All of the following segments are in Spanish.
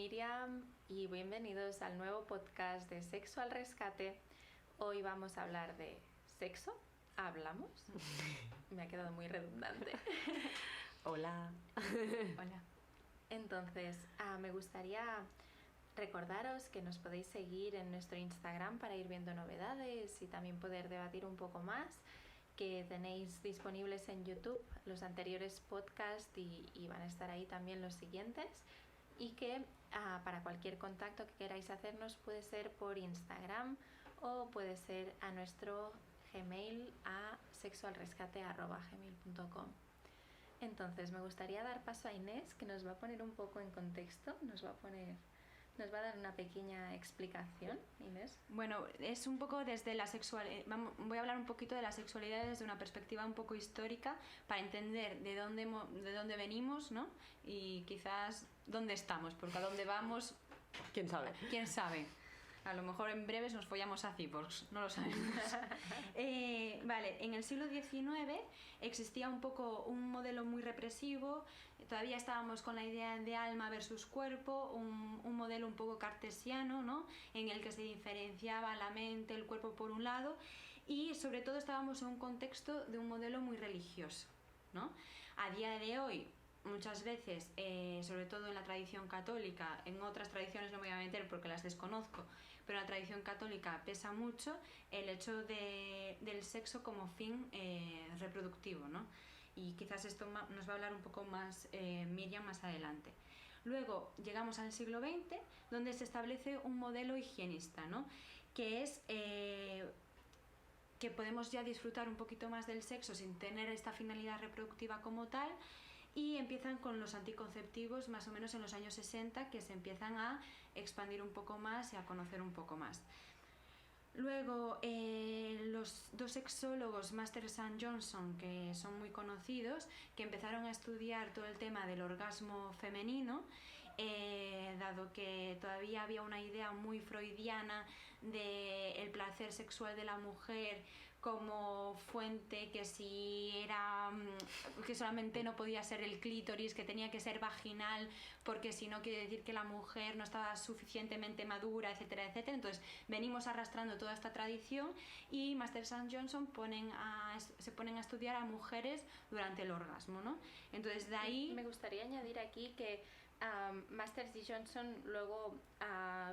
Miriam y bienvenidos al nuevo podcast de Sexo al Rescate. Hoy vamos a hablar de sexo. ¿Hablamos? Me ha quedado muy redundante. Hola. Hola. Entonces, me gustaría recordaros que nos podéis seguir en nuestro Instagram para ir viendo novedades y también poder debatir un poco más, que tenéis disponibles en YouTube los anteriores podcasts y van a estar ahí también los siguientes, y que para cualquier contacto que queráis hacernos puede ser por Instagram o puede ser a nuestro Gmail a sexoalrescate@gmail.com. Entonces me gustaría dar paso a Inés, que nos va a poner un poco en contexto, nos va a dar una pequeña explicación. Inés. Bueno, es un poco desde la sexualidad. Voy a hablar un poquito de la sexualidad desde una perspectiva un poco histórica para entender de dónde venimos, ¿no? Y quizás dónde estamos, porque a dónde vamos, ¿Quién sabe? ¿Quién sabe? A lo mejor en breves nos follamos a cyborgs, no lo sabemos. Vale, en el siglo XIX existía un poco un modelo muy represivo, todavía estábamos con la idea de alma versus cuerpo, un modelo un poco cartesiano, ¿no? En el que se diferenciaba la mente, el cuerpo por un lado, y sobre todo estábamos en un contexto de un modelo muy religioso, ¿no? A día de hoy, muchas veces, sobre todo en la tradición católica, en otras tradiciones no me voy a meter porque las desconozco, pero en la tradición católica pesa mucho el hecho del sexo como fin reproductivo, ¿no? Y quizás esto nos va a hablar un poco más Miriam más adelante. Luego llegamos al siglo XX, donde se establece un modelo higienista, ¿no? Que es que podemos ya disfrutar un poquito más del sexo sin tener esta finalidad reproductiva como tal. Y empiezan con los anticonceptivos más o menos en los años 60, que se empiezan a expandir un poco más y a conocer un poco más. Luego, los dos sexólogos, Masters and Johnson, que son muy conocidos, que empezaron a estudiar todo el tema del orgasmo femenino, dado que todavía había una idea muy freudiana del placer sexual de la mujer como fuente, que que solamente no podía ser el clítoris, que tenía que ser vaginal, porque si no quiere decir que la mujer no estaba suficientemente madura, etcétera, etcétera. Entonces venimos arrastrando toda esta tradición y Masters and Johnson se ponen a estudiar a mujeres durante el orgasmo, ¿no? Entonces de ahí... Me gustaría añadir aquí que Masters y Johnson, luego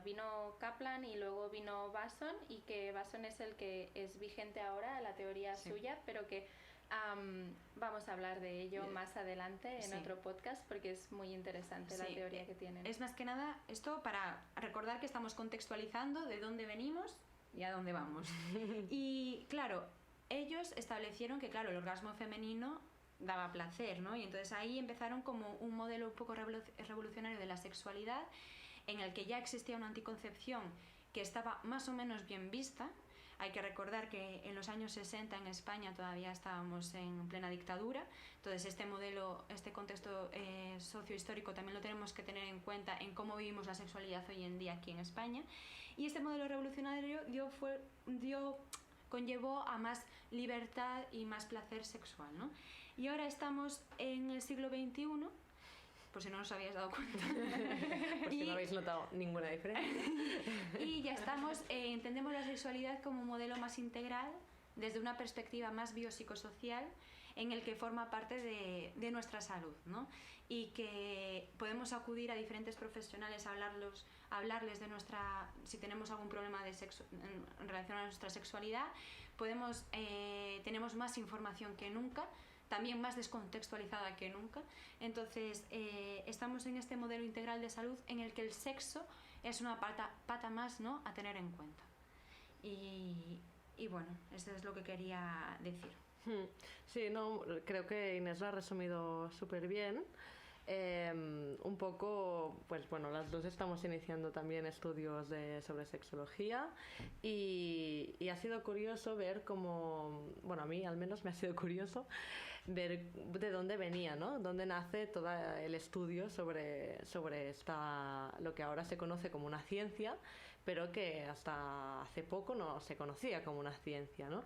vino Kaplan y luego vino Basson, y que Basson es el que es vigente ahora, la teoría suya, pero que vamos a hablar de ello más adelante en otro podcast, porque es muy interesante la teoría que tienen. Es más que nada esto para recordar que estamos contextualizando de dónde venimos y a dónde vamos. Y claro, ellos establecieron que claro, el orgasmo femenino daba placer, ¿no? Y entonces ahí empezaron como un modelo un poco revolucionario de la sexualidad, en el que ya existía una anticoncepción que estaba más o menos bien vista. Hay que recordar que en los años 60 en España todavía estábamos en plena dictadura, entonces este modelo, este contexto sociohistórico también lo tenemos que tener en cuenta en cómo vivimos la sexualidad hoy en día aquí en España. Y este modelo revolucionario conllevó a más libertad y más placer sexual, ¿no? Y ahora estamos en el siglo XXI, por si no os habéis dado cuenta. Por si no habéis notado ninguna diferencia. Y ya estamos, entendemos la sexualidad como un modelo más integral, desde una perspectiva más biopsicosocial, en el que forma parte de nuestra salud, ¿no? Y que podemos acudir a diferentes profesionales a hablarles de si tenemos algún problema de sexo en relación a nuestra sexualidad. Tenemos más información que nunca, también más descontextualizada que nunca. Entonces estamos en este modelo integral de salud en el que el sexo es una pata más, ¿no?, a tener en cuenta. Y bueno, eso es lo que quería decir. Sí, no, creo que Inés lo ha resumido súper bien. Un poco, pues bueno, las dos estamos iniciando también estudios sobre sexología y ha sido curioso ver cómo, bueno, a mí al menos me ha sido curioso ver de dónde venía, ¿no? Dónde nace todo el estudio sobre lo que ahora se conoce como una ciencia, pero que hasta hace poco no se conocía como una ciencia, ¿no?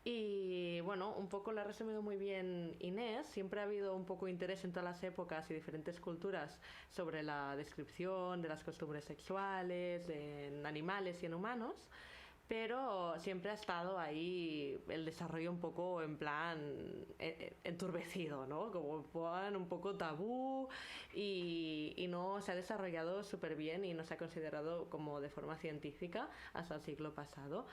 Y bueno, un poco lo ha resumido muy bien Inés. Siempre ha habido un poco interés en todas las épocas y diferentes culturas sobre la descripción de las costumbres sexuales en animales y en humanos, pero siempre ha estado ahí el desarrollo un poco en plan enturbecido, ¿no? Como plan un poco tabú y no se ha desarrollado súper bien y no se ha considerado como de forma científica hasta el siglo pasado.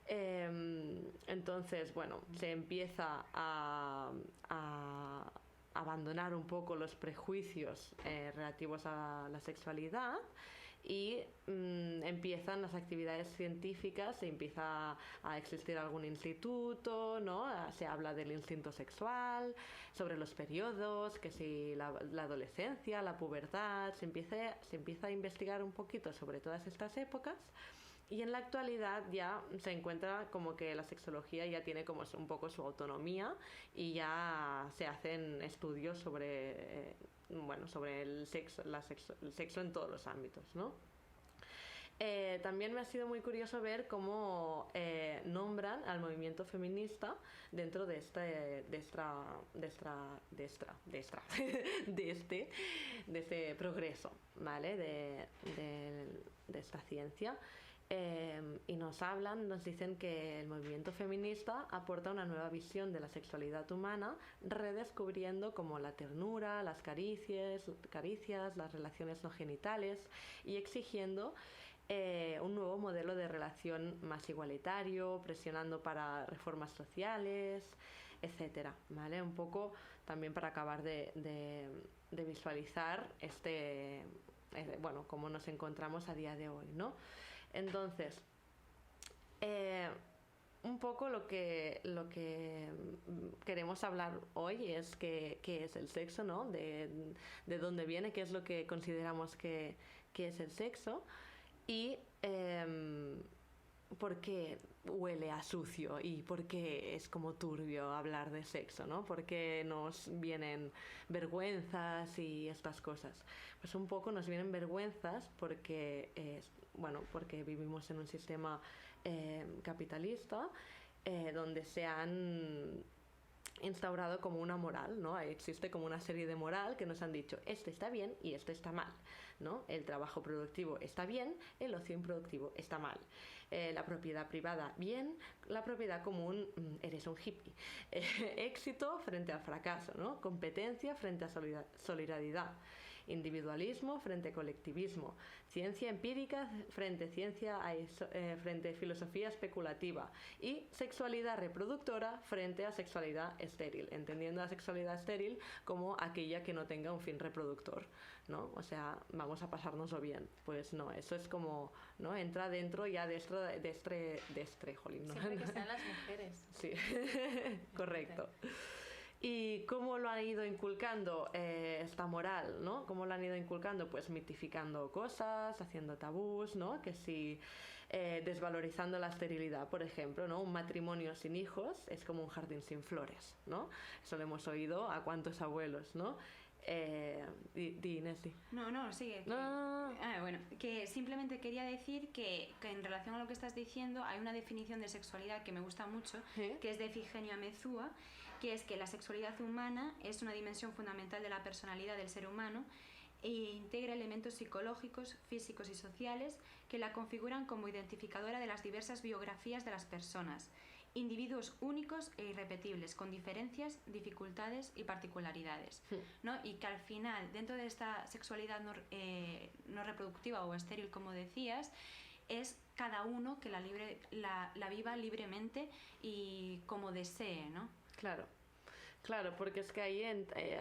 Entonces, bueno, se empieza a abandonar un poco los prejuicios relativos a la sexualidad y empiezan las actividades científicas, se empieza a existir algún instituto, ¿no? Se habla del instinto sexual, sobre los periodos, que si la adolescencia, la pubertad, se empieza a investigar un poquito sobre todas estas épocas. Y en la actualidad ya se encuentra como que la sexología ya tiene como un poco su autonomía y ya se hacen estudios sobre, sobre el sexo en todos los ámbitos, ¿no? También me ha sido muy curioso ver cómo nombran al movimiento feminista dentro de este progreso, ¿vale? De esta ciencia. Y nos dicen que el movimiento feminista aporta una nueva visión de la sexualidad humana, redescubriendo como la ternura, las caricias, las relaciones no genitales y exigiendo un nuevo modelo de relación más igualitario, presionando para reformas sociales, etcétera, ¿vale? Un poco también para acabar de visualizar cómo nos encontramos a día de hoy, ¿no? Entonces, un poco lo que queremos hablar hoy es qué es el sexo, ¿no? De dónde viene, qué es lo que consideramos que es el sexo y por qué huele a sucio y por qué es como turbio hablar de sexo, ¿no? Por qué nos vienen vergüenzas y estas cosas. Pues un poco nos vienen vergüenzas porque vivimos en un sistema capitalista donde se han instaurado como una moral, ¿no? Existe como una serie de moral que nos han dicho, este está bien y este está mal, ¿no? El trabajo productivo está bien, el ocio improductivo está mal. La propiedad privada, bien, la propiedad común, eres un hippie. Éxito frente al fracaso, ¿no? Competencia frente a solidaridad. Individualismo frente a colectivismo, ciencia empírica frente a filosofía especulativa y sexualidad reproductora frente a sexualidad estéril, entendiendo la sexualidad estéril como aquella que no tenga un fin reproductor, ¿no? O sea, vamos a pasárnoslo bien. Pues no, eso es como, ¿no? Entra dentro ya de jolín, ¿no? Siempre que sean las mujeres. Sí, correcto. ¿Y cómo lo han ido inculcando esta moral, ¿no? ¿Cómo lo han ido inculcando? Pues mitificando cosas, haciendo tabús, ¿no? Que si desvalorizando la esterilidad, por ejemplo, ¿no? Un matrimonio sin hijos es como un jardín sin flores, ¿no? Eso lo hemos oído a cuántos abuelos, ¿no? Inés, di. No, sigue. Bueno, que simplemente quería decir que en relación a lo que estás diciendo hay una definición de sexualidad que me gusta mucho, que es de Efigenio Amezúa, que es que la sexualidad humana es una dimensión fundamental de la personalidad del ser humano e integra elementos psicológicos, físicos y sociales que la configuran como identificadora de las diversas biografías de las personas, individuos únicos e irrepetibles, con diferencias, dificultades y particularidades, ¿no? Y que al final, dentro de esta sexualidad no reproductiva o estéril, como decías, es cada uno que la viva libremente y como desee, ¿no? Claro, porque es que ahí,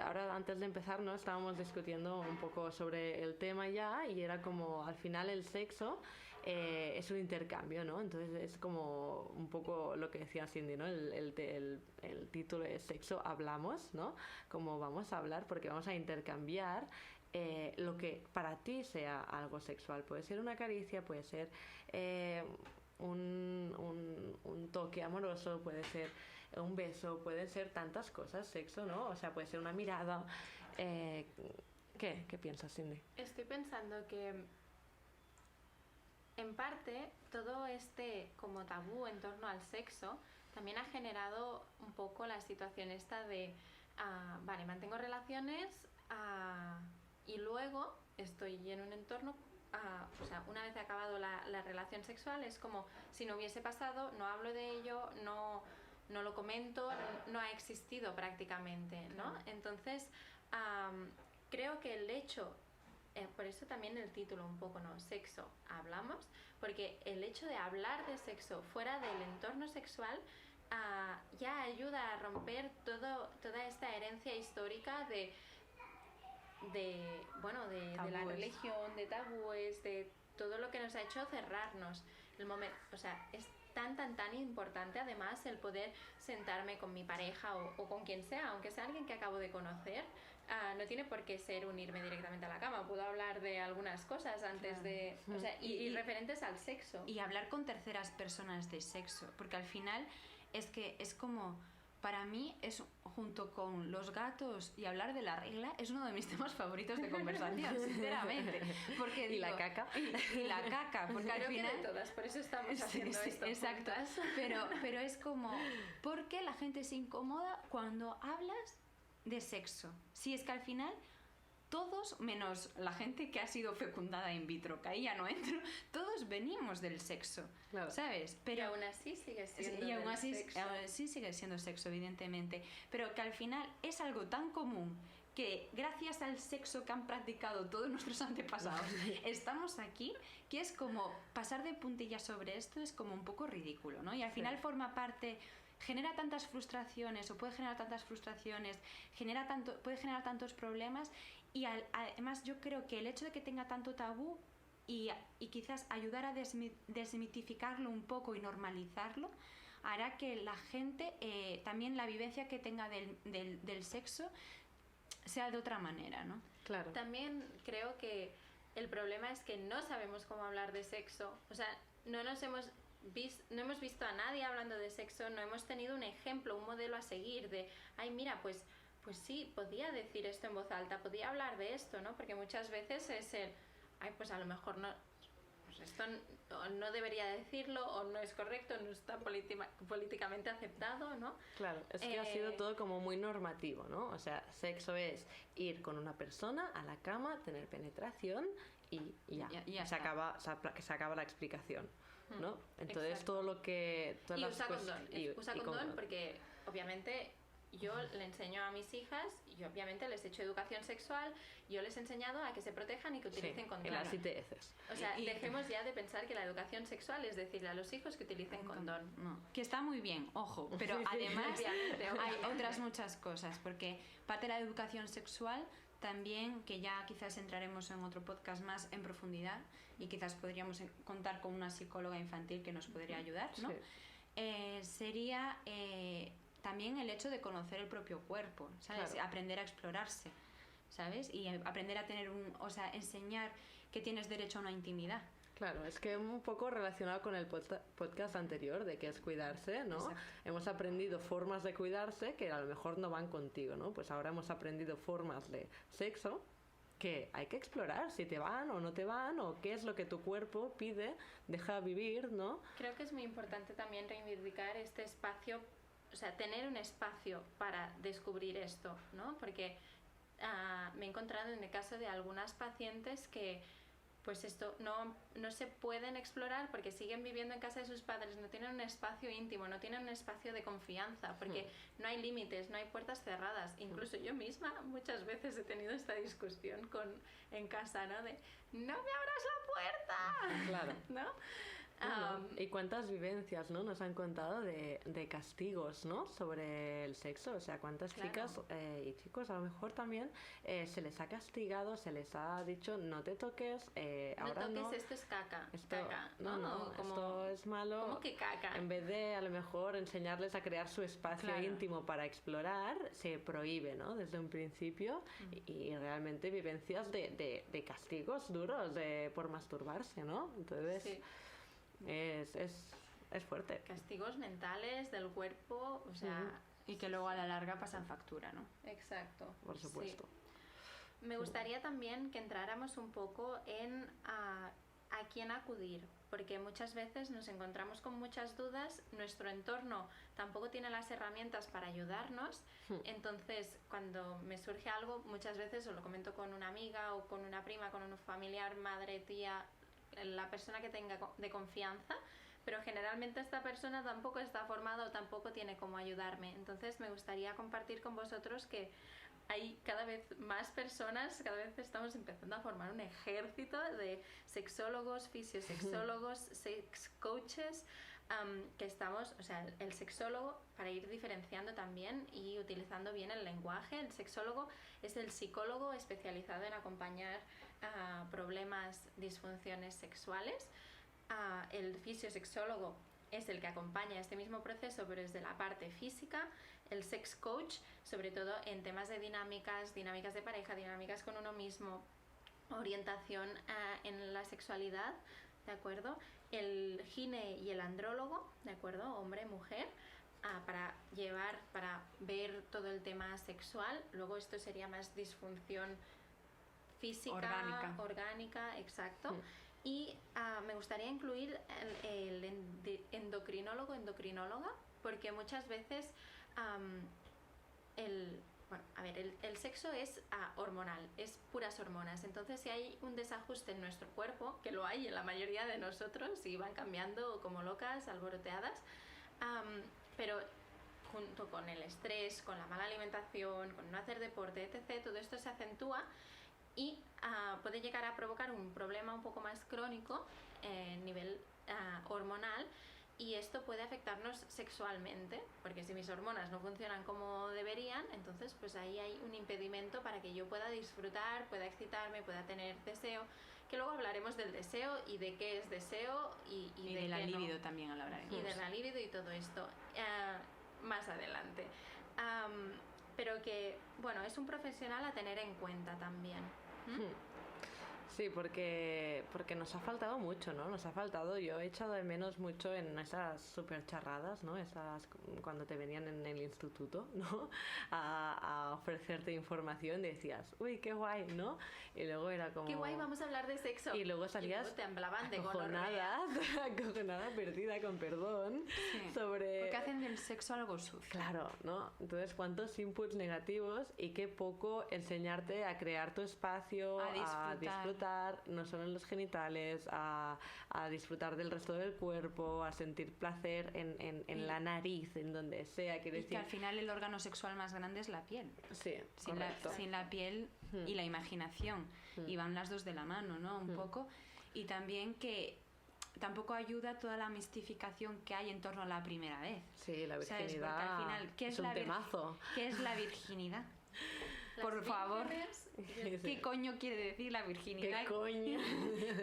ahora antes de empezar, ¿no? Estábamos discutiendo un poco sobre el tema ya y era como, al final el sexo es un intercambio, ¿no? Entonces es como un poco lo que decía Cindy, ¿no? El título es Sexo Hablamos, ¿no? Como vamos a hablar porque vamos a intercambiar lo que para ti sea algo sexual. Puede ser una caricia, puede ser un toque amoroso, puede ser un beso, pueden ser tantas cosas, sexo, ¿no? O sea, puede ser una mirada. ¿Qué piensas, Cindy? Estoy pensando que en parte todo este como tabú en torno al sexo también ha generado un poco la situación esta de, vale, mantengo relaciones y luego estoy en un entorno, o sea, una vez acabado la relación sexual es como si no hubiese pasado, no hablo de ello, no lo comento, no ha existido prácticamente, ¿no? Claro. Entonces, creo que el hecho, por eso también el título un poco, ¿no? Sexo, hablamos, porque el hecho de hablar de sexo fuera del entorno sexual ya ayuda a romper toda esta herencia histórica de la religión, de tabúes, de todo lo que nos ha hecho cerrarnos. O sea, es tan importante además el poder sentarme con mi pareja o con quien sea, aunque sea alguien que acabo de conocer. No tiene por qué ser unirme directamente a la cama, puedo hablar de algunas cosas antes de... O sea, y referentes al sexo. Y hablar con terceras personas de sexo, porque al final es que es como... Para mí, es junto con los gatos y hablar de la regla, es uno de mis temas favoritos de conversación, sinceramente. Porque y la caca. Y la caca, porque al final... Que de todas, por eso estamos haciendo esto. Exacto, pero es como, ¿por qué la gente se incomoda cuando hablas de sexo? Si es que al final... Todos, menos la gente que ha sido fecundada in vitro, que ahí ya no entro, todos venimos del sexo, claro. ¿Sabes? Pero y aún así sigue siendo sexo. Aún así sigue siendo sexo, evidentemente. Pero que al final es algo tan común que gracias al sexo que han practicado todos nuestros antepasados estamos aquí, que es como pasar de puntillas sobre esto es como un poco ridículo, ¿no? Y al final forma parte... genera tantas frustraciones o puede generar tantas frustraciones, puede generar tantos problemas y además yo creo que el hecho de que tenga tanto tabú y quizás ayudar a desmitificarlo un poco y normalizarlo hará que la gente también la vivencia que tenga del sexo sea de otra manera, ¿no? Claro. También creo que el problema es que no sabemos cómo hablar de sexo, o sea, no hemos visto a nadie hablando de sexo, no hemos tenido un ejemplo, un modelo a seguir de, ay, mira, pues sí, podía decir esto en voz alta, podía hablar de esto, ¿no? Porque muchas veces es pues a lo mejor no, pues esto no debería decirlo o no es correcto, no está políticamente aceptado, ¿no? Claro, es que ha sido todo como muy normativo, ¿no? O sea, sexo es ir con una persona a la cama, tener penetración y ya, se acaba la explicación, ¿no? Entonces exacto. Todo lo que... Y usa condón, usa condón porque obviamente yo le enseño a mis hijas y obviamente les he hecho educación sexual, yo les he enseñado a que se protejan y que utilicen condón. En las ITS. O sea, dejemos ya de pensar que la educación sexual es decirle a los hijos que utilicen condón. No, que está muy bien, ojo, pero además hay otras muchas cosas, porque parte de la educación sexual también, que ya quizás entraremos en otro podcast más en profundidad y quizás podríamos contar con una psicóloga infantil que nos podría ayudar, ¿no? Sí. Sería también el hecho de conocer el propio cuerpo, ¿sabes? Claro. Aprender a explorarse, ¿sabes? Y aprender a tener enseñar que tienes derecho a una intimidad. Claro, es que un poco relacionado con el podcast anterior de que es cuidarse, ¿no? Exacto. Hemos aprendido formas de cuidarse que a lo mejor no van contigo, ¿no? Pues ahora hemos aprendido formas de sexo que hay que explorar si te van o no te van o qué es lo que tu cuerpo pide, deja vivir, ¿no? Creo que es muy importante también reivindicar este espacio, o sea, tener un espacio para descubrir esto, ¿no? Porque me he encontrado en el caso de algunas pacientes que pues esto no se pueden explorar porque siguen viviendo en casa de sus padres, no tienen un espacio íntimo, no tienen un espacio de confianza, porque no hay límites, no hay puertas cerradas. Incluso yo misma muchas veces he tenido esta discusión en casa, ¿no? De, ¡no me abras la puerta! Claro. ¿No? ¿Y cuántas vivencias, ¿no? nos han contado de castigos, ¿no? sobre el sexo? O sea, cuántas chicas y chicos a lo mejor también se les ha castigado, se les ha dicho no te toques, ahora no no. toques, esto es caca. Caca. No, esto es malo. ¿Cómo que caca? En vez de a lo mejor enseñarles a crear su espacio íntimo para explorar, se prohíbe, ¿no? Desde un principio y realmente vivencias de castigos duros por masturbarse, ¿no? Entonces... Sí. Es fuerte. Castigos mentales del cuerpo, o sea... Y que luego a la larga pasan factura, ¿no? Exacto. Por supuesto. Sí. Me gustaría también que entráramos un poco en a quién acudir, porque muchas veces nos encontramos con muchas dudas, nuestro entorno tampoco tiene las herramientas para ayudarnos, entonces cuando me surge algo, muchas veces o lo comento con una amiga o con una prima, con un familiar, madre, tía, la persona que tenga de confianza, pero generalmente esta persona tampoco está formada o tampoco tiene cómo ayudarme. Entonces me gustaría compartir con vosotros que hay cada vez más personas, cada vez estamos empezando a formar un ejército de sexólogos, fisiosexólogos, sex coaches, que estamos, o sea, el sexólogo, para ir diferenciando también y utilizando bien el lenguaje, el sexólogo es el psicólogo especializado en acompañar problemas, disfunciones sexuales. El fisiosexólogo es el que acompaña este mismo proceso, pero desde la parte física. El sex coach, sobre todo en temas de dinámicas de pareja, dinámicas con uno mismo, orientación en la sexualidad, ¿de acuerdo? El gine y el andrólogo, ¿de acuerdo? Hombre, mujer, para ver todo el tema sexual. Luego esto sería más disfunción física, orgánica, exacto. Y me gustaría incluir el endocrinóloga, porque muchas veces el sexo es hormonal, es puras hormonas. Entonces, si hay un desajuste en nuestro cuerpo, que lo hay en la mayoría de nosotros y van cambiando como locas, alboroteadas, pero junto con el estrés, con la mala alimentación, con no hacer deporte, etc., todo esto se acentúa y puede llegar a provocar un problema un poco más crónico a nivel hormonal, y esto puede afectarnos sexualmente, porque si mis hormonas no funcionan como deberían, entonces pues ahí hay un impedimento para que yo pueda disfrutar, pueda excitarme, pueda tener deseo, que luego hablaremos del deseo y de qué es deseo y de la libido también hablaremos. Y de la libido y todo esto más adelante. Pero que, bueno, es un profesional a tener en cuenta también. Sí, porque nos ha faltado mucho, ¿no? Nos ha faltado, yo he echado de menos mucho en esas súper charradas, ¿no? Esas cuando te venían en el instituto, ¿no? A ofrecerte información, decías, uy, qué guay, ¿no? Y luego era como... Qué guay, vamos a hablar de sexo. Y luego salías y luego te hablaban de acojonada, perdida, con perdón, sobre... Porque hacen del sexo algo sucio. Claro, ¿no? Entonces, ¿cuántos inputs negativos y qué poco enseñarte a crear tu espacio, a disfrutar, no solo en los genitales, a disfrutar del resto del cuerpo, a sentir placer en la nariz, en donde sea. Y decir... que al final el órgano sexual más grande es la piel. Sí, sin la piel y la imaginación. Y van las dos de la mano, ¿no? Un poco. Y también que tampoco ayuda toda la mistificación que hay en torno a la primera vez. Sí, la virginidad. ¿Sabes? Porque al final, ¿qué es un temazo? ¿Qué es la virginidad? Por favor, ¿qué coño quiere decir la virginidad? ¿Qué coño?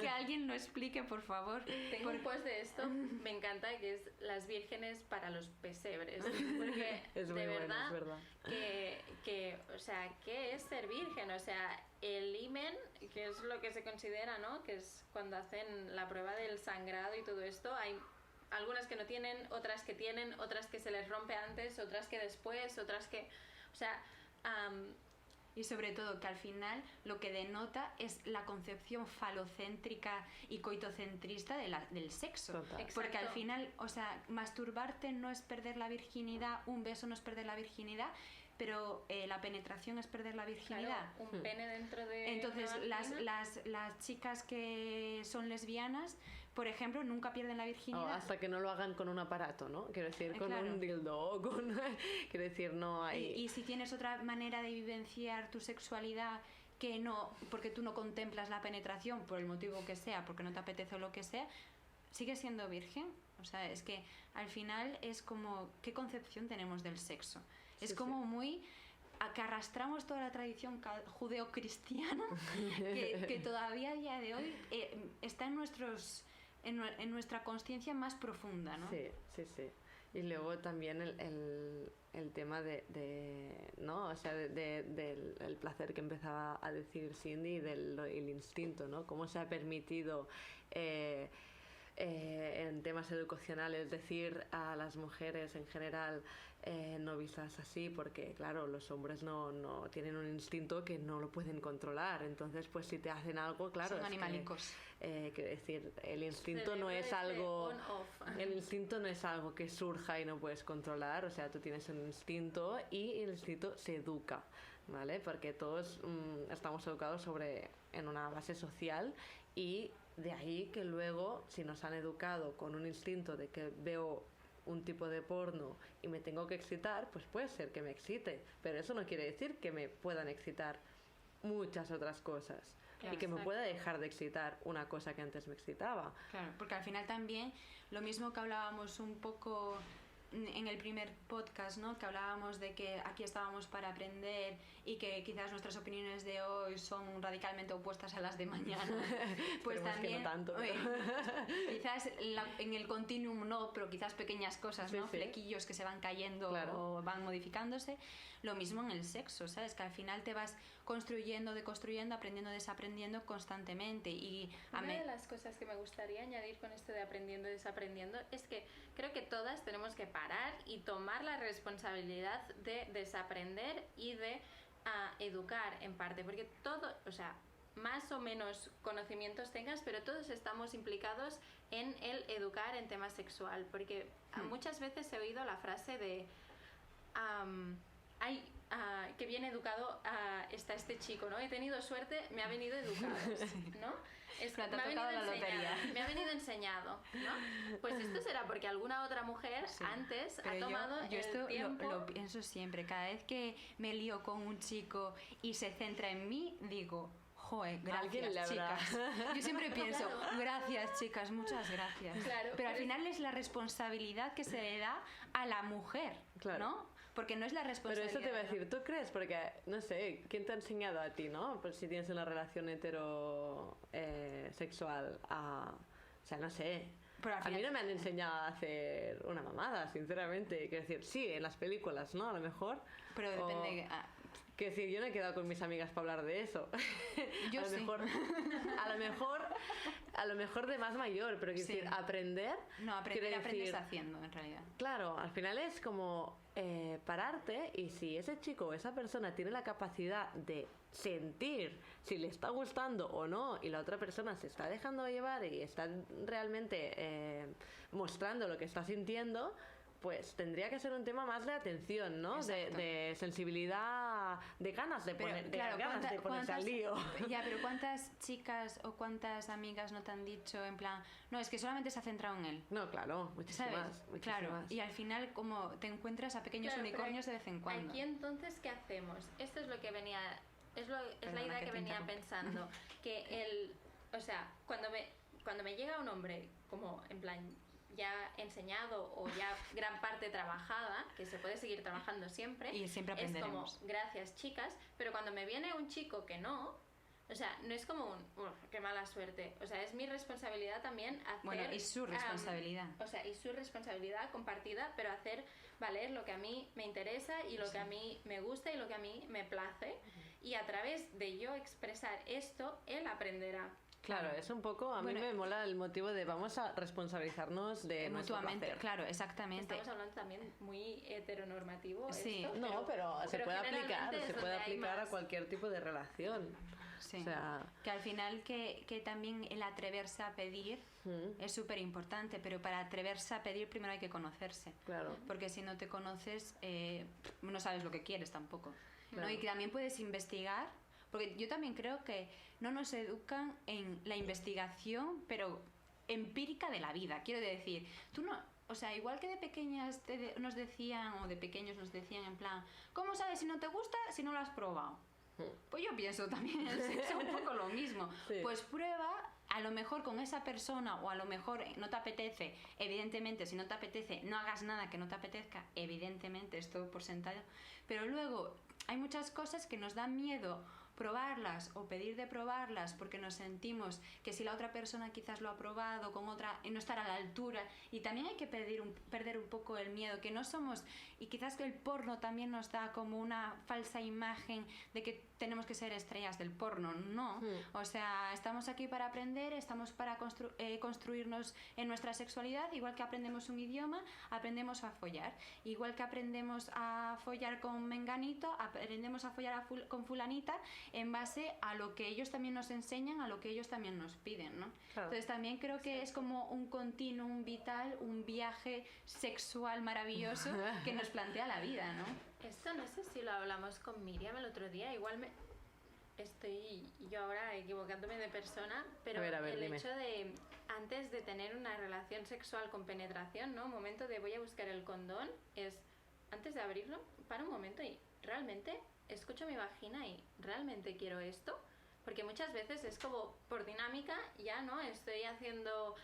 Que alguien lo explique, por favor. Tengo un post de esto, me encanta, que es las vírgenes para los pesebres. Porque es muy de verdad, bueno, es verdad. Que, o sea, ¿qué es ser virgen? O sea, el himen, que es lo que se considera, ¿no? Que es cuando hacen la prueba del sangrado y todo esto, hay algunas que no tienen, otras que tienen, otras que se les rompe antes, otras que después, otras que... O sea... y sobre todo que al final lo que denota es la concepción falocéntrica y coitocentrista del sexo. Porque al final, o sea, masturbarte no es perder la virginidad, un beso no es perder la virginidad, pero la penetración es perder la virginidad. Claro, un pene dentro de... Entonces las chicas que son lesbianas, por ejemplo, nunca pierden la virginidad. Hasta que no lo hagan con un aparato, ¿no? Quiero decir, con un dildo o con... Quiero decir, no hay... Y si tienes otra manera de vivenciar tu sexualidad que no... Porque tú no contemplas la penetración, por el motivo que sea, porque no te apetece o lo que sea, ¿sigues siendo virgen? O sea, es que al final es como... ¿Qué concepción tenemos del sexo? Es como muy... que arrastramos toda la tradición judeocristiana que todavía a día de hoy está en nuestra conciencia más profunda, ¿no? Sí. Y luego también el tema ¿no? O sea, del placer que empezaba a decir Cindy y el instinto, ¿no? Cómo se ha permitido en temas educacionales decir a las mujeres en general no vistas así, porque claro, los hombres no tienen un instinto que no lo pueden controlar, entonces pues si te hacen algo, claro, son animalicos. Quiero decir, el instinto no es algo que surja y no puedes controlar, o sea, tú tienes un instinto y el instinto se educa, ¿vale? Porque todos estamos educados en una base social, y de ahí que luego, si nos han educado con un instinto de que veo un tipo de porno y me tengo que excitar, pues puede ser que me excite, pero eso no quiere decir que me puedan excitar muchas otras cosas. Claro, y que me pueda dejar de excitar una cosa que antes me excitaba. Claro, porque al final también, lo mismo que hablábamos un poco en el primer podcast, ¿no? Que hablábamos de que aquí estábamos para aprender y que quizás nuestras opiniones de hoy son radicalmente opuestas a las de mañana. Pues también, que no tanto, quizás en el continuum no, pero quizás pequeñas cosas, ¿no? Sí, sí. Flequillos que se van cayendo, claro, o van modificándose. Lo mismo en el sexo, ¿sabes? Que al final te vas construyendo, deconstruyendo, aprendiendo, desaprendiendo constantemente. Y una de las cosas que me gustaría añadir con esto de aprendiendo y desaprendiendo es que creo que todas tenemos que parar y tomar la responsabilidad de desaprender y de educar en parte, porque todo, o sea, más o menos conocimientos tengas, pero todos estamos implicados en el educar en tema sexual, porque muchas veces he oído la frase de que bien educado está este chico, ¿no? He tenido suerte, me ha venido educado, ¿no? Me ha venido enseñado, ¿no? Pues esto será porque alguna otra mujer antes ha tomado yo el tiempo. Lo pienso siempre, cada vez que me lío con un chico y se centra en mí, digo, joder, gracias, chicas. Yo siempre pienso, gracias, chicas, muchas gracias. Claro, pero al final es la responsabilidad que se le da a la mujer, claro, ¿no? Porque no es la responsabilidad. Pero eso te iba a decir, ¿tú crees? Porque, no sé, ¿quién te ha enseñado a ti, no? Pues si tienes una relación heterosexual, o sea, no sé. A mí no me han enseñado a hacer una mamada, sinceramente. Quiero decir, sí, en las películas, ¿no? A lo mejor. Pero depende... Quiero decir, yo no he quedado con mis amigas para hablar de eso. Yo sí. A lo mejor de más mayor, pero quiero decir, aprender... No, aprendes haciendo, en realidad. Claro, al final es como pararte, y si ese chico o esa persona tiene la capacidad de sentir si le está gustando o no, y la otra persona se está dejando llevar y está realmente mostrando lo que está sintiendo, pues tendría que ser un tema más de atención, ¿no? De sensibilidad, de ganas de ponerse al lío. Ya, pero ¿cuántas chicas o cuántas amigas no te han dicho en plan, no, es que solamente se ha centrado en él? No, claro, muchísimas. Claro, y al final como te encuentras a pequeños unicornios de vez en cuando. Aquí entonces, ¿qué hacemos? Esto es lo que venía... Es la idea que venía pensando. Que o sea, cuando me llega un hombre como en plan... ya enseñado o ya gran parte trabajada, que se puede seguir trabajando siempre, y siempre aprenderemos. Es como, gracias chicas, pero cuando me viene un chico que no, o sea, no es como qué mala suerte, o sea, es mi responsabilidad también hacer... Bueno, y su responsabilidad. O sea, y su responsabilidad compartida, pero hacer valer lo que a mí me interesa y lo que a mí me gusta y lo que a mí me place, y a través de yo expresar esto, él aprenderá. Claro, es un poco, a mí me mola el motivo de vamos a responsabilizarnos de mutuamente, placer. Claro, exactamente. Estamos hablando también muy heteronormativo. Sí, esto, no, pero se puede aplicar a cualquier tipo de relación. Sí. O sea, que al final que también el atreverse a pedir es súper importante, pero para atreverse a pedir primero hay que conocerse. Claro. Porque si no te conoces, no sabes lo que quieres tampoco. Claro. ¿No? Y que también puedes investigar. Porque yo también creo que no nos educan en la investigación, pero empírica de la vida. Quiero decir, tú no... O sea, igual que de pequeñas nos decían, o de pequeños nos decían en plan, ¿cómo sabes si no te gusta si no lo has probado? Pues yo pienso también en el sexo un poco lo mismo. Sí. Pues prueba, a lo mejor con esa persona, o a lo mejor no te apetece. Evidentemente, si no te apetece, no hagas nada que no te apetezca. Evidentemente, es todo por sentado. Pero luego hay muchas cosas que nos dan miedo probarlas o pedir de probarlas porque nos sentimos que si la otra persona quizás lo ha probado con otra y no estar a la altura, y también hay que perder un poco el miedo, que no somos, y quizás que el porno también nos da como una falsa imagen de que tenemos que ser estrellas del porno, no, o sea, estamos aquí para aprender, estamos para construirnos en nuestra sexualidad, igual que aprendemos un idioma, aprendemos a follar, igual que aprendemos a follar con menganito, aprendemos a follar con fulanita en base a lo que ellos también nos enseñan, a lo que ellos también nos piden, ¿no? Claro. Entonces también creo que es como un continuum vital, un viaje sexual maravilloso que nos plantea la vida, ¿no? Esto no sé si lo hablamos con Miriam el otro día, igual estoy yo ahora equivocándome de persona, pero a ver, el dime. Hecho de antes de tener una relación sexual con penetración, ¿no? Un momento de voy a buscar el condón, es antes de abrirlo, para un momento y realmente escucho mi vagina y realmente quiero esto, porque muchas veces es como por dinámica, ya no estoy haciendo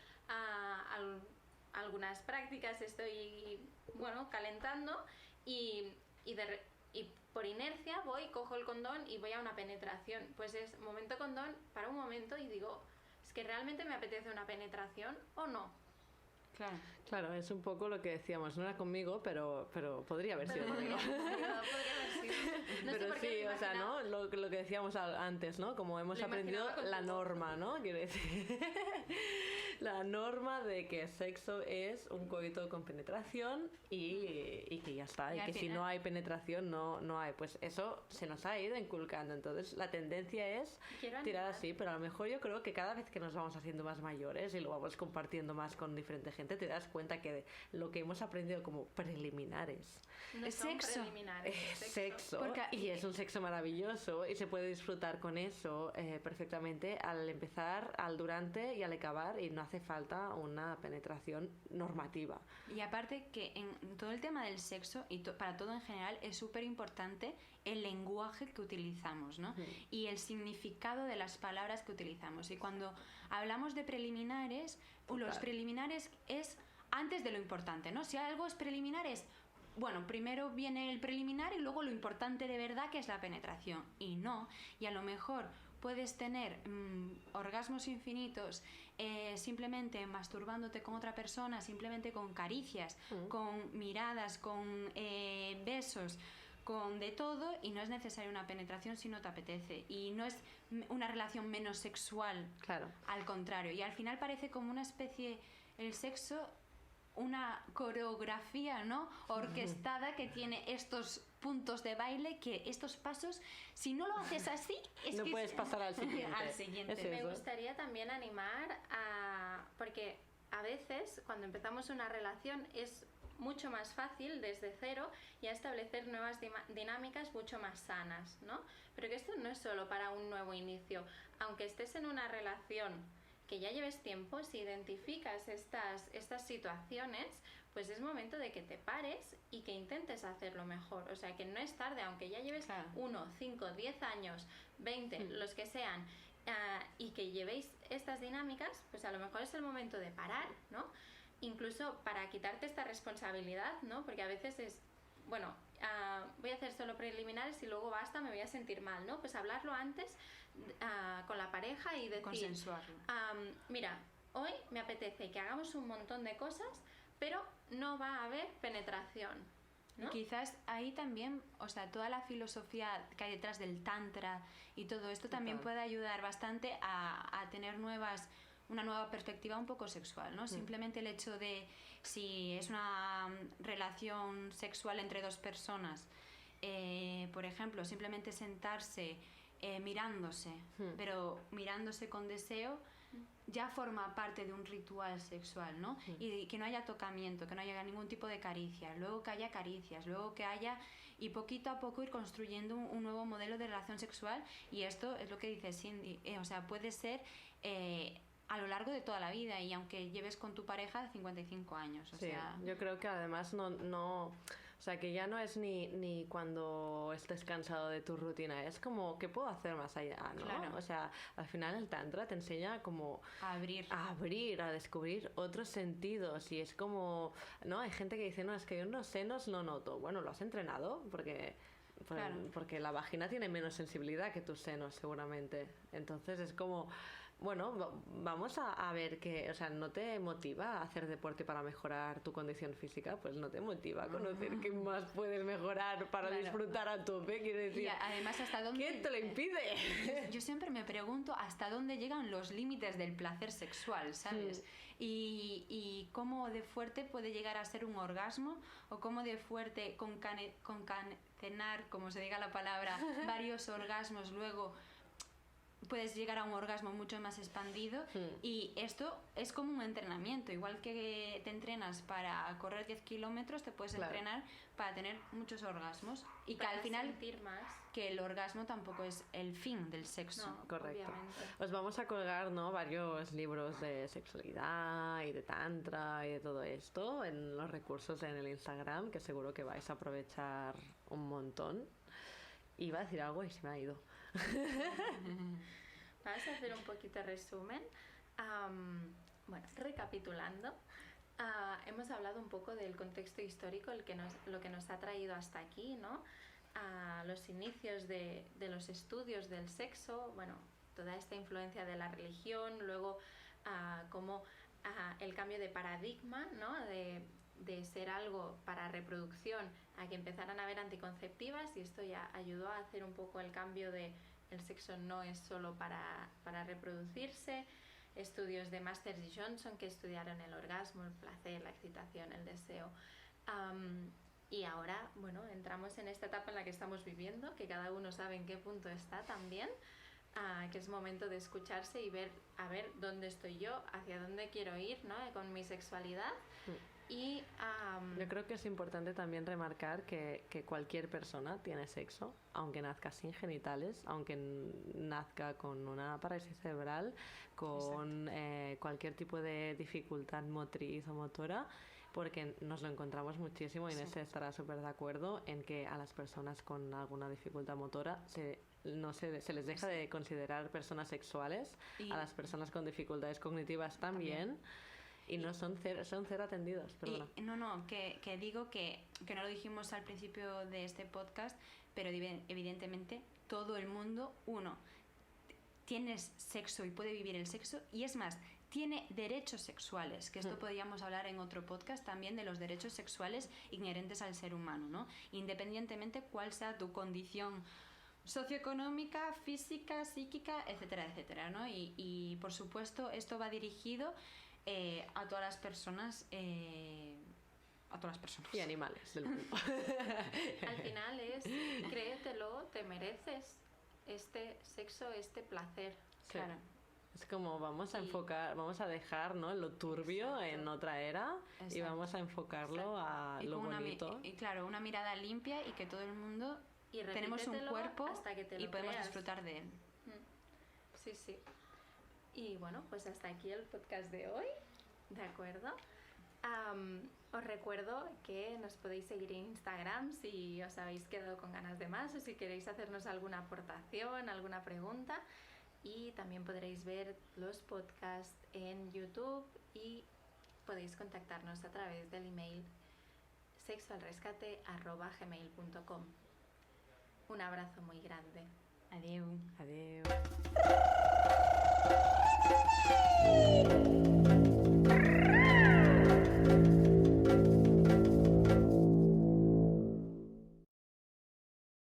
algunas prácticas, estoy calentando y por inercia voy, cojo el condón y voy a una penetración. Pues es momento condón, para un momento y digo, ¿es que realmente me apetece una penetración o no? Claro, es un poco lo que decíamos, no era conmigo, pero podría haber sido conmigo. Podría haber sido. No pero sé sí, o sea, ¿no? Lo que decíamos antes, ¿no? Como hemos aprendido la norma, ¿no? Quiero decir, la norma de que sexo es un coito con penetración y que ya está, y que si no hay penetración no hay. Pues eso se nos ha ido inculcando, entonces la tendencia es tirar así, pero a lo mejor yo creo que cada vez que nos vamos haciendo más mayores y lo vamos compartiendo más con diferente gente, te das cuenta que lo que hemos aprendido como preliminares es sexo. Es sexo. Y es un sexo maravilloso y se puede disfrutar con eso perfectamente al empezar, al durante y al acabar, y no hace falta una penetración normativa. Y aparte que en todo el tema del sexo y para todo en general es súper importante el lenguaje que utilizamos, ¿no? Y el significado de las palabras que utilizamos. Y cuando hablamos de preliminares, los preliminares es antes de lo importante, ¿no? Si algo es preliminar es, bueno, primero viene el preliminar y luego lo importante de verdad, que es la penetración. Y no, y a lo mejor puedes tener orgasmos infinitos simplemente masturbándote con otra persona, simplemente con caricias, con miradas, con besos, con de todo, y no es necesaria una penetración si no te apetece, y no es una relación menos sexual, claro, al contrario, y al final parece como una especie, el sexo, una coreografía, ¿no? Orquestada, que tiene estos puntos de baile, que estos pasos, si no lo haces así, es no que puedes pasar al siguiente. Me gustaría también animar porque a veces cuando empezamos una relación es mucho más fácil desde cero y a establecer nuevas dinámicas mucho más sanas, ¿no? Pero que esto no es solo para un nuevo inicio. Aunque estés en una relación que ya lleves tiempo, si identificas estas situaciones, pues es momento de que te pares y que intentes hacerlo mejor. O sea, que no es tarde, aunque ya lleves 1, 5, 10 años, 20, los que sean, y que llevéis estas dinámicas, pues a lo mejor es el momento de parar, ¿no? Incluso para quitarte esta responsabilidad, ¿no? Porque a veces es, bueno, voy a hacer solo preliminares y luego basta, me voy a sentir mal, ¿no? Pues hablarlo antes con la pareja y decir, consensuarlo. Mira, hoy me apetece que hagamos un montón de cosas, pero no va a haber penetración, ¿no? Quizás ahí también, o sea, toda la filosofía que hay detrás del tantra y todo esto también puede ayudar bastante a tener una nueva perspectiva un poco sexual, ¿no? Simplemente el hecho de, si es una relación sexual entre dos personas, por ejemplo, simplemente sentarse mirándose, pero mirándose con deseo, ya forma parte de un ritual sexual, ¿no? Y que no haya tocamiento, que no haya ningún tipo de caricia, luego que haya caricias, luego que haya, y poquito a poco ir construyendo un nuevo modelo de relación sexual. Y esto es lo que dice Cindy, o sea, puede ser a lo largo de toda la vida, y aunque lleves con tu pareja 55 años, o sea... Yo creo que además no o sea, que ya no es ni cuando estés cansado de tu rutina, es como, ¿qué puedo hacer más allá, no? Claro. O sea, al final el tantra te enseña como a abrir, a descubrir otros sentidos, y es como, ¿no? Hay gente que dice, no, es que yo unos senos no noto. Bueno, ¿lo has entrenado? Porque Claro. Porque la vagina tiene menos sensibilidad que tus senos, seguramente. Entonces es como, bueno, vamos a ver que, o sea, ¿no te motiva a hacer deporte para mejorar tu condición física? Pues no te motiva a conocer qué más puedes mejorar para Claro. disfrutar a tope, quiero decir. Y además, ¿hasta dónde? ¿Quién te lo impide? Yo siempre me pregunto hasta dónde llegan los límites del placer sexual, ¿sabes? Y cómo de fuerte puede llegar a ser un orgasmo, o cómo de fuerte concatenar, como se diga la palabra, varios orgasmos, luego puedes llegar a un orgasmo mucho más expandido. Y esto es como un entrenamiento, igual que te entrenas para correr 10 kilómetros, te puedes Claro. entrenar para tener muchos orgasmos, y que Para al final sentir más. que el orgasmo tampoco es el fin del sexo. No, Correcto. obviamente. Os vamos a colgar, ¿no?, varios libros de sexualidad y de tantra y de todo esto en los recursos en el Instagram, que seguro que vais a aprovechar un montón. Iba a decir algo y se me ha ido. Vamos a hacer un poquito de resumen. Bueno, recapitulando, hemos hablado un poco del contexto histórico, lo que nos ha traído hasta aquí, ¿no? A los inicios de los estudios del sexo, bueno, toda esta influencia de la religión, luego cómo el cambio de paradigma, ¿no? De ser algo para reproducción a que empezaran a haber anticonceptivas, y esto ya ayudó a hacer un poco el cambio de el sexo no es solo para reproducirse. Estudios de Masters y Johnson que estudiaron el orgasmo, el placer, la excitación, el deseo. Y ahora, bueno, entramos en esta etapa en la que estamos viviendo, que cada uno sabe en qué punto está también, que es momento de escucharse y ver, a ver dónde estoy yo, hacia dónde quiero ir, ¿no? Con mi sexualidad. Y yo creo que es importante también remarcar que cualquier persona tiene sexo, aunque nazca sin genitales, aunque nazca con una parálisis cerebral, con cualquier tipo de dificultad motriz o motora, porque nos lo encontramos muchísimo, y Inés estará súper de acuerdo en que a las personas con alguna dificultad motora se les deja de considerar personas sexuales, a las personas con dificultades cognitivas también. Y no son cero atendidos, perdona. Que digo que no lo dijimos al principio de este podcast, pero evidentemente todo el mundo, tiene sexo y puede vivir el sexo, y es más, tiene derechos sexuales, que esto podríamos hablar en otro podcast también de los derechos sexuales inherentes al ser humano, ¿no? Independientemente cuál sea tu condición socioeconómica, física, psíquica, etcétera, etcétera, ¿no? Y por supuesto esto va dirigido a todas las personas, y animales del mundo. al final es, créetelo, te mereces este sexo, este placer. Sí. Claro. Es como vamos a dejar, ¿no?, lo turbio en otra era. Exacto. Y vamos a enfocarlo a Y lo con bonito. claro, una mirada limpia, y que todo el mundo Y tenemos un repítetelo cuerpo hasta que te y lo podemos creas. disfrutar de él. Sí, sí. Y bueno, pues hasta aquí el podcast de hoy, ¿de acuerdo? Os recuerdo que nos podéis seguir en Instagram si os habéis quedado con ganas de más, o si queréis hacernos alguna aportación, alguna pregunta. Y también podréis ver los podcasts en YouTube, y podéis contactarnos a través del email sexoalrescate@gmail.com. Un abrazo muy grande. Adiós. Adiós.